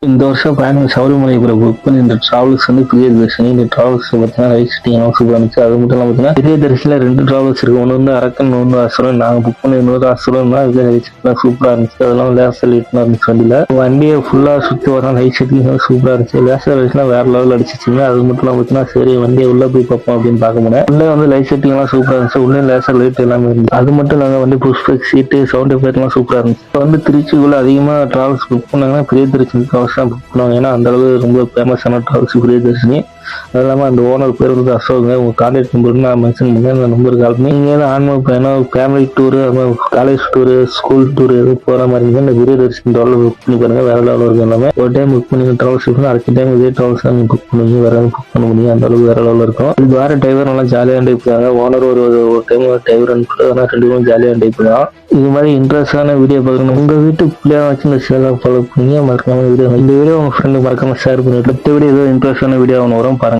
இந்த வருஷம் பயணம் சபரிமலை புக் பண்ணி இந்த டிராவல்ஸ் வந்து பிரியதர்ஷினி. இந்த டிராவல்ஸ் பார்த்தீங்கன்னா ரைட் சிட்டிங் சூப்பராக இருந்துச்சு. அது மட்டும் இல்லாமல் பார்த்தீங்கன்னா பிரியதர்ஷினியில் 2 டிராவல்ஸ் இருக்கு. ஒன்று வந்து அரக்கன், ஒன்று அசுரன். நாங்கள் புக் பண்ணி இன்னொரு அசுரன் தான். இது ரைட் சிட்டிங்லாம் சூப்பராக இருந்துச்சு. அதெல்லாம் லேசர் லைட்லாம் இருந்துச்சு வண்டியில். வண்டியை ஃபுல்லாக சுற்றி வரலாம். ரைட் சிட்டிங் சூப்பராக இருந்துச்சு. லேசர் லைட்லாம் வேற லெவலில் அடிச்சிச்சிங்க. அது மட்டும் இல்லாமல் பார்த்தீங்கன்னா சரி வண்டியை உள்ளே போய் பார்ப்போம் அப்படின்னு பார்க்க முடியாது. உள்ளே வந்து லைட் செட்டிங்லாம் சூப்பராக இருந்துச்சு. உள்ளே லேசர் லைட் எல்லாமே இருந்துச்சு. அது மட்டும் இல்லாமல் வண்டி புஷ் பேக் சீட்டு சவுண்ட் எஃபெக்ட்லாம் சூப்பராக இருந்துச்சு. இப்போ வந்து திருச்சிக்குள்ள அதிகமாக டிராவல்ஸ் புக் பண்ணாங்கன்னா பிரியதர்ஷினி டிராவல்ஸ் தான் புக் பண்ணுவாங்க. ஏன்னா அந்த அளவு ரொம்ப ஃபேமஸான டிராவல்ஸ் பிரியதர்ஷினி. அது இல்லாமல் அந்த ஓனர் பேர் வந்து அசோக். உங்கள் கான்டாக்ட் நம்பர் நான் மென்ஷன் பண்ணேன். அந்த நம்பருக்கு கால் பண்ணி நீங்கள் ஆன்மீக பயணம், family tour, college tour, school tour எதுவும் போகிற மாதிரி இருந்தால் இந்த பிரியதர்ஷினி டிராவல் புக் பண்ணி பாருங்க. வேற லெவலில் இருக்கும். எல்லாமே ஒரு டைம் புக் பண்ணி டிராவல்ஸ் இருக்கும். அடுத்த டைம் இதே டிராவல்ஸ் தான் புக் பண்ணுவீங்க. வேற எதுவும் புக் பண்ண முடியும். அந்த அளவுக்கு வேற லெவலில் இருக்கும். இது வேற டிரைவர் நல்லா ஜாலியாக டைப்பாங்க. ஓனர் ஒரு டைம் டிரைவர் அனுப்பிட்டு அதனால் 2 பேரும் ஜாலியாக டைப்பு தான். இது மாதிரி இன்ட்ரெஸ்டான வீடியோ பார்க்கணும். உங்கள் வீட்டு பிள்ளையா வச்சு இந்த சேனலை ஃபாலோ பண்ணி மறக்காம வீடியோ இந்த வீடியோ உங்கள் ஃப்ரெண்டு மறக்காம ஷேர் பண்ணிட்டு அடுத்த வீடியோ ஏதோ இன்ட்ரெஸ்டான வீடியோ ஒன்று வரும்.